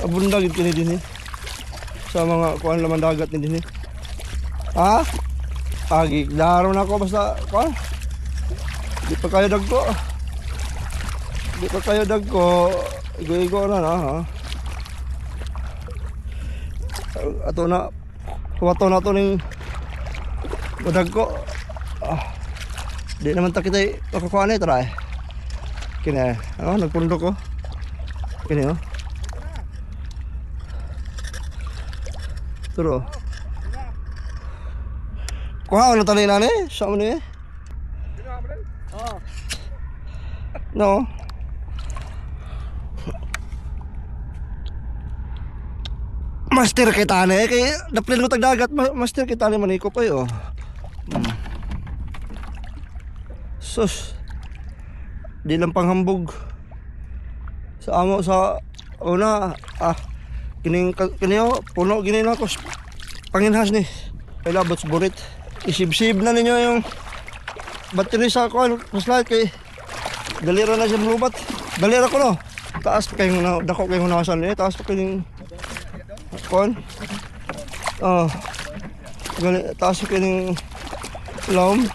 Abundag kini din sa mga kuan laman dagat ni din. Ha? Pagi laro na ako basta kuan. Di pa kayo dagko. Di pa kayo dagko. Igo-igo na ha. Ato na kuwato na to ning dagko. Di naman ta kita makakuha na try. Kini nagpundok ko. Kini Turo. Kuha na tali na ni, sa mo ni. No. Master kita ni kay daplin mo tag dagat, master kita ni maniko pa yo. Sus. Di lang panghambog. Sa amo sa una kining puno gini na ko panginhas ni ay labot burit isib-sib na ninyo yung battery sa ko flashlight kay dalira na siya lubat dalira ko no taas pa kayong dako kayong nasan eh taas pa kayong kon taas pa kayong laom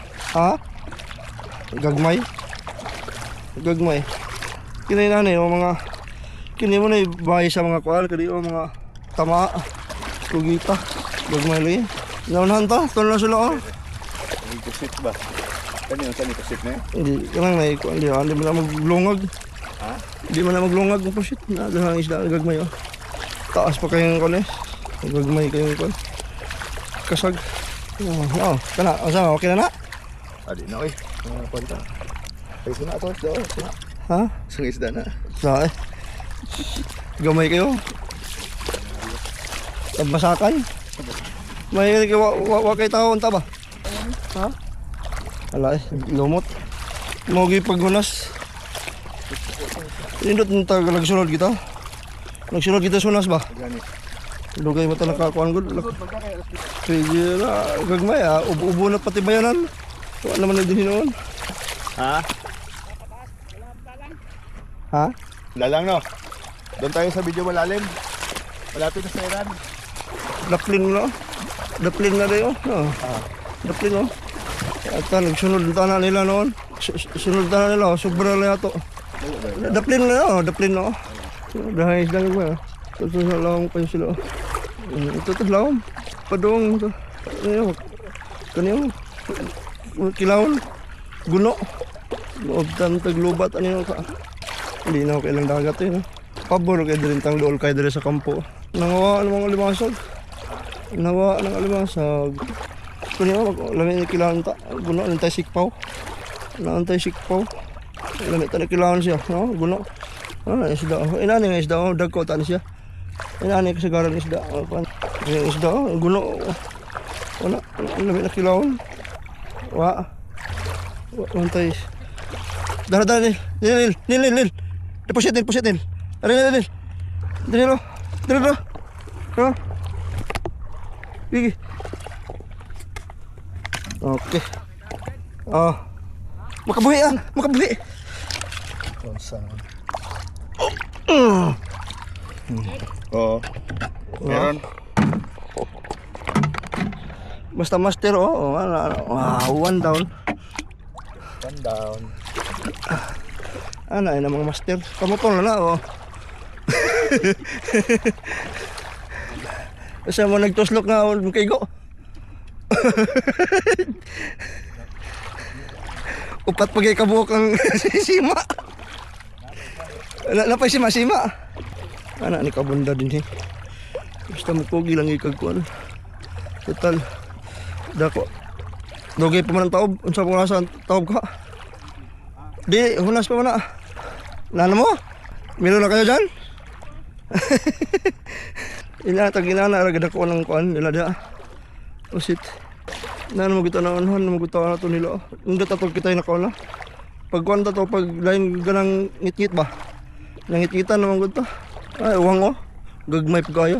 gagmay kinay na yung mga kini mo na bahay sa mga kual kadi o mga tama kugita gagmay naunahan ta ton lang sila Ini kusit ba? Kani yung kusit na? Hindi kanang may kuan di mo na maglungag. Hindi mo na maglungag ng kusit na dalang isda gagmay taas pa kayong kuan gagmay kayong kuan kasag kana asa okay na Adi na oy mga kwanta ay sina to do sang isda na sa gamay kayo. Masakan. May kay taon ta ba? Ha? Ala lumot. Mogi paggunas. Indot nta nagsunod kita. Nagsunod kita sunas ba? Dugay mo ta nakakuan gud. Sige na gagmay ubo na pati bayanan. Wa naman din noon. Ha? Lalang no. Doon tayo sa video malalim. Malapit na sa Iran. Daplin na rin Daplin At nagsunod na nila noon. Sunod na nila sobra na ito. Daplin na dahil isda nga ito sa lawang pa yung sila. Ito lawang padong ito. Kanyo kilawon guno obtan taglubat ano ka. Hindi na ako kailang dagat pabor kay din tang dool kay dire sa kampo. Nangawa ng mga limasag. Nawa ng alimasag. Kunya lami ni kilawon ta. Guno nantay sikpaw. Nantay sikpaw. Lami ta kilawon siya, no? Guno. Isda. Inani nga isda, dagko ta ni siya. Inani kasagaran isda. Isda, guno. Wala, lami na kilawon. Nantay. Dara nil. Deposit. Nil. Dilo. Gigi. Okay. Makabuhi. Meron. Basta master one down. Ano ay mga master. Kamutol na Kasi mo nagtuslok na kaigo. Upat pagay kabuok ang sima. Napay sima. Ana ni kabunda din Basta mo pogi lang ikagkuan. Total dako. Dogay pa man ang taob. Unsa mo nasa taob ka? Di hunas pa man na. Nano mo? Meron na kayo dyan? Ila taginana ra gid ako nang kuan nila dia. Usit. Nano mo kita na unhan mo kita na to nila. Undot ato kita na kaon na. Pag kuan ta to pag lain ganang ngit-ngit ba. Nangit-ngitan naman gud ta. Ay uwang gagmay pa kayo.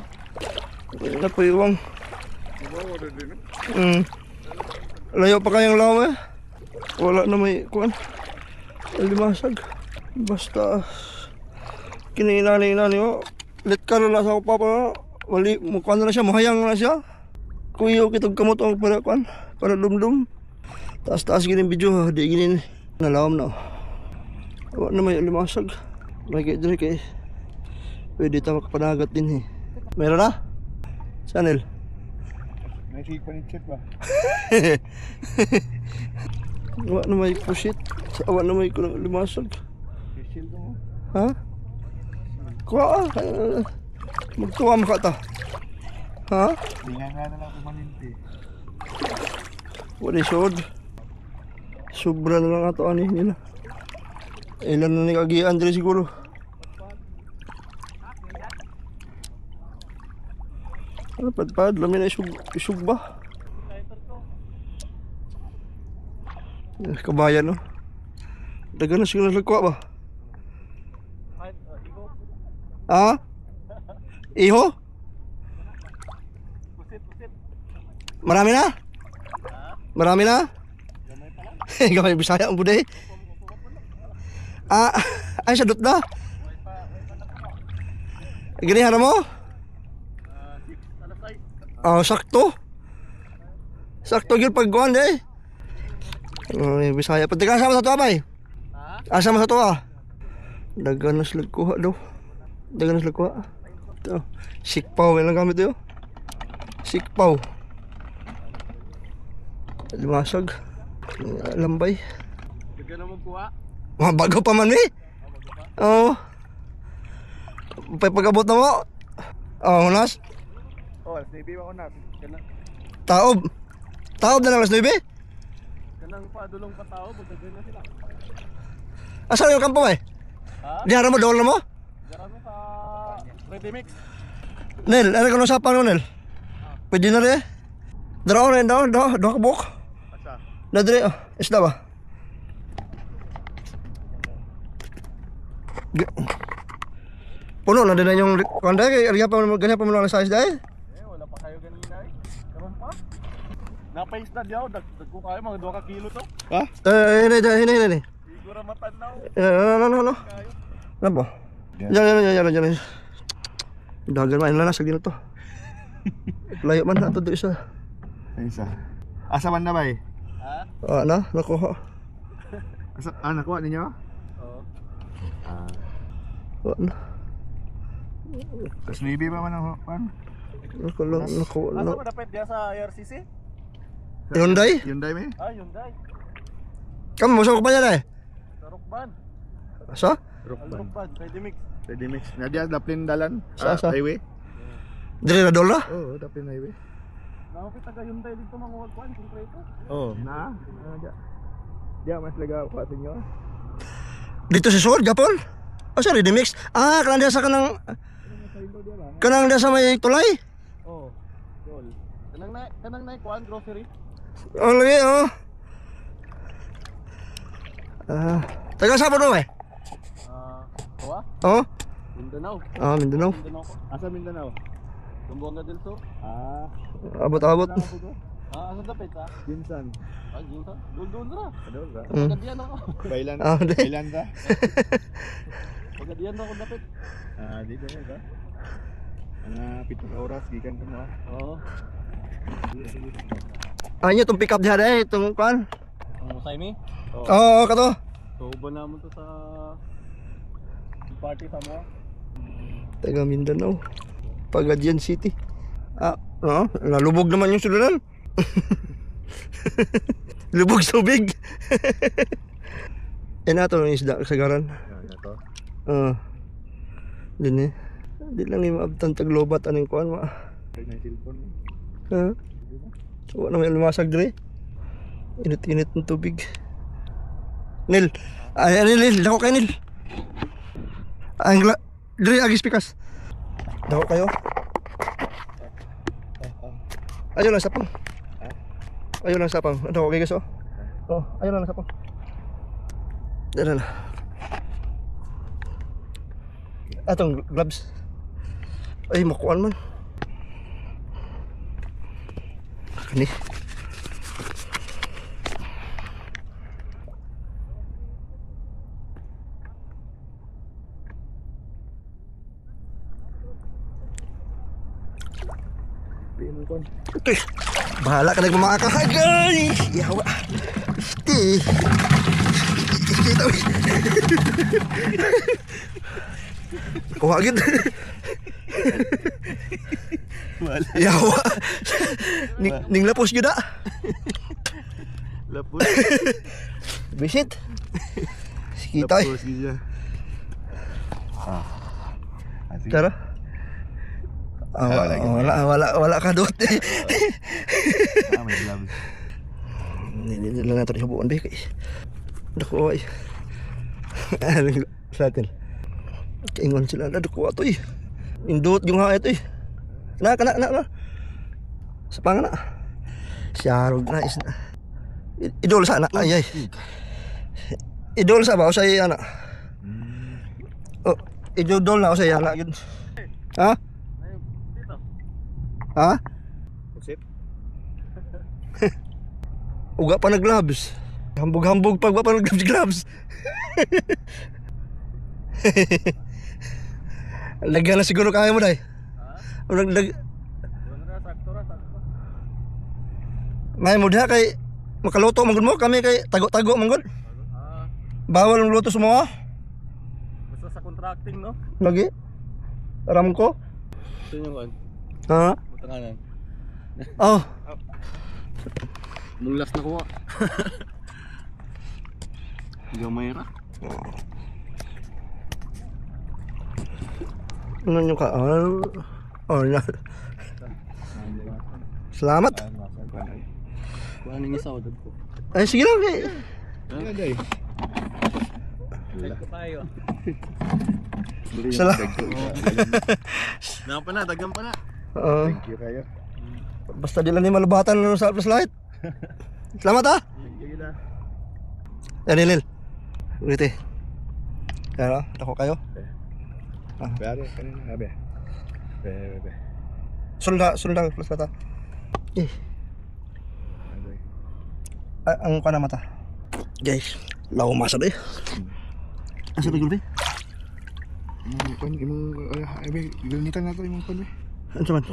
Na pa uwang. Layo pa kayong lawa Wala na may kuan. Limasag. Basta kinainani let ka na sa ako papa. Wali, mukha na siya, mahayang na siya. Kuyo, kitag kamot ang para kwan. Para dumdum. Taas-taas gini video, di gini nalawam na. Awa na may limasag. May kaya diri kay. Pwede tayo makapanagat din eh. Meron na? Channel. May sig pa ni chat ba? Awa na may pusit. Awa na may kulang limasag. Facial to mo. Ha? Kuha magtuwa mo ka ta. Ha? Lingan nga na lang kumaninti. Wala sod. Sobra na lang ato ani nila. Ilan na ni kagian diri siguro. Ano padpad lamin na isug ba? Kabayan no. Dagan na siguro nagkuha ba? Ha? Iho? Marami na? Marami na? Gamay Bisaya ang buday. Ay sadot na. Ganihan na mo? Sakto. Sakto gyud pagkuan eh. Bisaya pati ka sama sa tuwa bay. Sama sa tuwa. Dagan na sila kuha daw. Dagan na sila kuha. Ito. Sikpaw lang gamit yun. Sikpaw. Limasag. Lambay. Dagan na mo kuha. Mga bago pa man eh. Oo. Pagabot na mo. Hunas. Alas 9 ba ko na? Taob. Taob na lang alas 9. Kanang padulong pa tao, magdagan na sila. Asan yung kampo eh? Ha? Dihara mo, dawal na mo? Dara mo sa ready mix. Nel, ano ka nung sapang no Nel? Pwede na rin eh. Dara ko rin, daw ka buhok. Asa? Nadre, isda ba? Puno na din na yung kanda kay ganyan pa mo lang sa isda eh. Wala pa kayo ganun na eh. Karon pa. Napais na diyaw, dagko kayo mga 2 ka kilo to. Ha? Hini. Siguro matanaw. Ano? Ano ba? Diyan. Dagan man lang sa gino to. Layo man na to isa. Isa. Asa man na ba eh? Ha? Nakuha. Asa nakuha ninyo? Oo. Ano? Kas maybe ba man ang pan? Nakuha. Asa ba dapat diya sa IRCC? Hyundai? Hyundai me? Hyundai. Kamu masuk pa niya eh? Sa Rockban. Sa? Rockban, ready mix. Ready mix. Nadia daplin dalan Sa? highway. Dire na dola? Oo, daplin highway. Nakapit taga Hyundai dito mga kuan konkreto. Oo. Dia mas lega pa sa inyo. Dito sa Sword, Japon? Sorry, remix. Kanang dia sa kanang dia sa may tulay? Oh. Yol. Kanang na kuan grocery. Lagi, taga saan po doon eh? Kuha? Oo? Mindanao. Mindanao. Mindanao ko. Asa Mindanao? Zamboanga del Sur. Abot-abot. Asa dapat ha? Jinsan. Jinsan. Doon ra. Adol ra. Pagadian ako. Bailan. Di. Bailan ta. Pagadian ako dapat. Dito na ba? Mga 7 oras gikan ko mo. Oo. Ano itong pick up diya eh? Itong kuan? Ang musay mi? Oo, kato. So uban naman to sa party sa mo. Taga Mindanao. Pagadian City. Nalubog naman yung sulunan. Lubog sa tubig. Nato ng isda kasagaran. Ito. Din eh. Di lang yung maabtan taglobat anong kuan ma. May cellphone. So ano may lumasag dire? Init-init ng tubig. Nil. Nil, dako kay Nil. Dire agis pikas. Dako kayo. Ayun lang sapang. Ayun lang sapang. Dako kay gaso. Ayun lang sapang. Dala na. Atong gloves. Ay, makuan man. Kani. Okay. Bahala ka na mga kahagay. Yawa. Sti. Kita uy. Kuha agad. Yawa. Ning lapos yun na. Lapos. Bisit. Kita uy. Lapos gila. Cara? Wala ka doon. May gloves. Hindi lang natin ihabuan ba kay. Naku ay. Sa atin. Kaingon sila na duko ato eh. Indot yung haet eh. Na. Sa pangana. Siyarog na is na. Idol sa anak. Ay. Idol sa ba o sa anak? Oh, idol na o sa anak yun. Ha? Ha? Pusit. Uga pa nag-gloves. Hambog-hambog pag pa nag-gloves. Lagyan na siguro kaya mo day. May mo diha kay makaluto manggod mo kami kay tago-tago manggod. Bawal ang luto sa mga. Basta sa contracting no? Lagi. Aram ko. Ito yung kan. Ha? Butanganan. Oh. Munglas na kuha. Gamay ra. Ano nyo ka? Oh, na. Salamat. Kuha nang isa o ko. Ay, sige lang kay. Ano day? Wala ko tayo. Salamat. Napa na, dagam pa na. Thank you kayo. Basta di lang ni malubatan sa flashlight. Salamat ha. Sige na. Yan, Lil. Ulit eh. Pero, ako kayo. Pero, kanina, sabi. Bebe. Sulda, flashlight ha. Eh. Ang ka na mata. Guys, law masa ba eh. Asa ba gulbi? Imong abe, gunitan nato imong kon be. Ano man?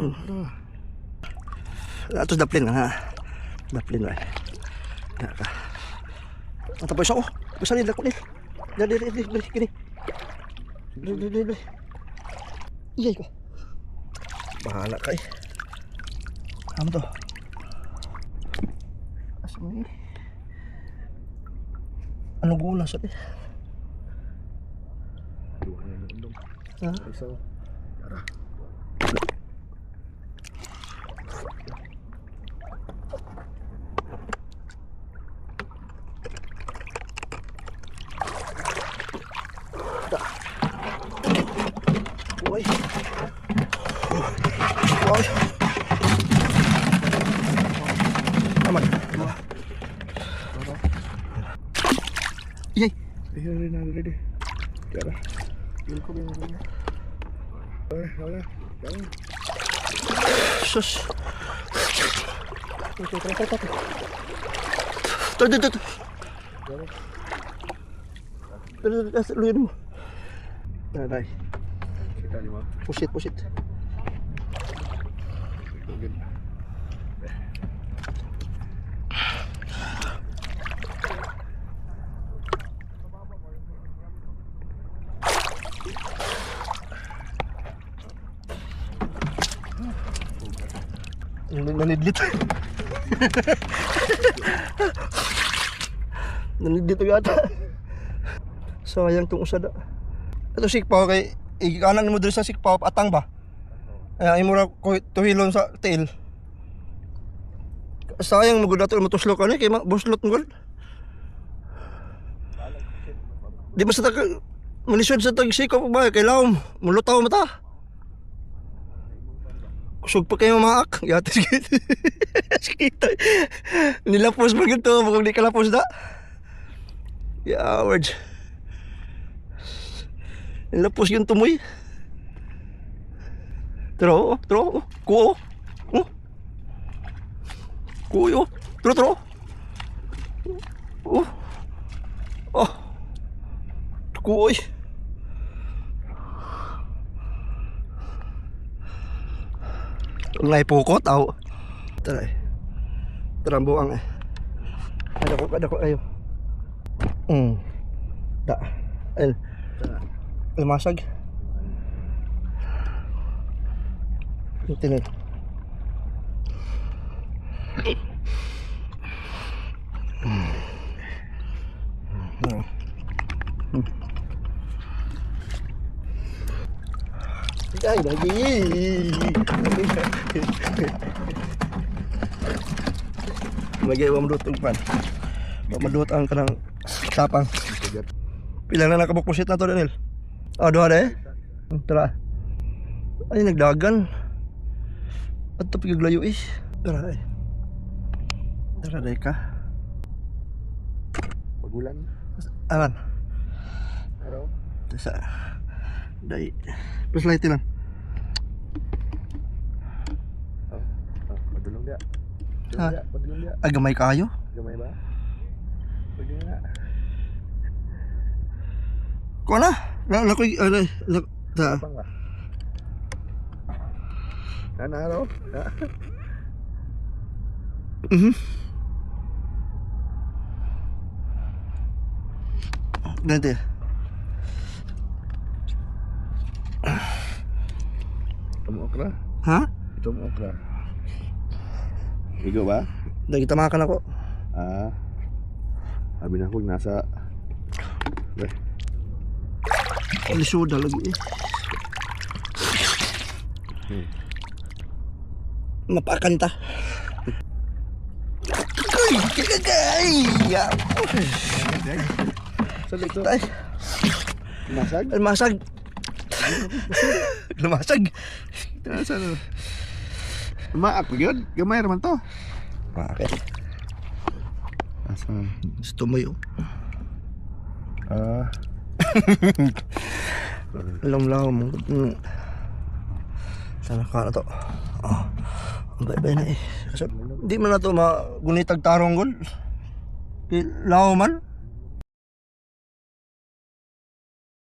Atos daplin ha. Daplin ba? Daka. Ang tapos ako. Bisa ni dako ni. Dali kini. Dali. Iyay ko. Bahala kay. Ano to? Asa ni? Ano gula sa eh? Ha? So, Uy. Uy. Aman. Iyay. ayun rin na ready. Tara. Ko ba mo? Wala. Tara. Sus. Tuh. Luin mo. Nanay. Kita ni mo. Pusit. Good. Nanidlit. Nanidlit agata. Sayang tong usada. Ito sikpaw kay ikanan mo diri sa sikpaw atang ba? Ay imo ra ko tuhilon sa tail. Sayang magud ato matuslok ani kay buslot ngol. Di ba sa tag manisod sa tag sikpaw ba kay lawom mulutaw mata. Kusog pa kayo maak. Yatis gitu. Sakita. Nilapos ba ganito? Bakong di kalapos na. Words. Nilapos yung tumoy. Tro. Kuo. Kuyo. Tro. Kuoy. Ngay pukot aw. Tara eh. Tara ang buang eh. Ada ko ayo. Da. El. Lumasag. Tingnan. Ay, lagi. Lagi wa madut og pan. Wa madut ang kanang tapang. Pila na nakabukpusit na to, Daniel? Duha na eh. Tara. Ay, nagdagan. At ito pigaglayo eh. Tara eh. Tara day ka. Pagulan. Aman. Araw. Sa day. Plus light lang. Padulong dia. Ha? Padulong dia. Ay, gamay kayo? Gamay ba? Pwede nga. Kuha na. Lakoy. Sa. Pang ba? Ano araw? Ganti. Temu okra. Ha? Temu okra. Higo ba? Dagi tamakan ako. Abi na ko nasa. Lisuda lagi eh. Mapakanta. Ay! Sabi ito. Ay! Masag? Lumasag! Lumasag! Nasa na? Maak pa yun? Gamay naman to. Bakit? Asa? Gusto mo yun? Alam mo. Sana ka na to. Ang bay-bay na eh. Kasi, di man na to magunitag tarong gol. Lao man.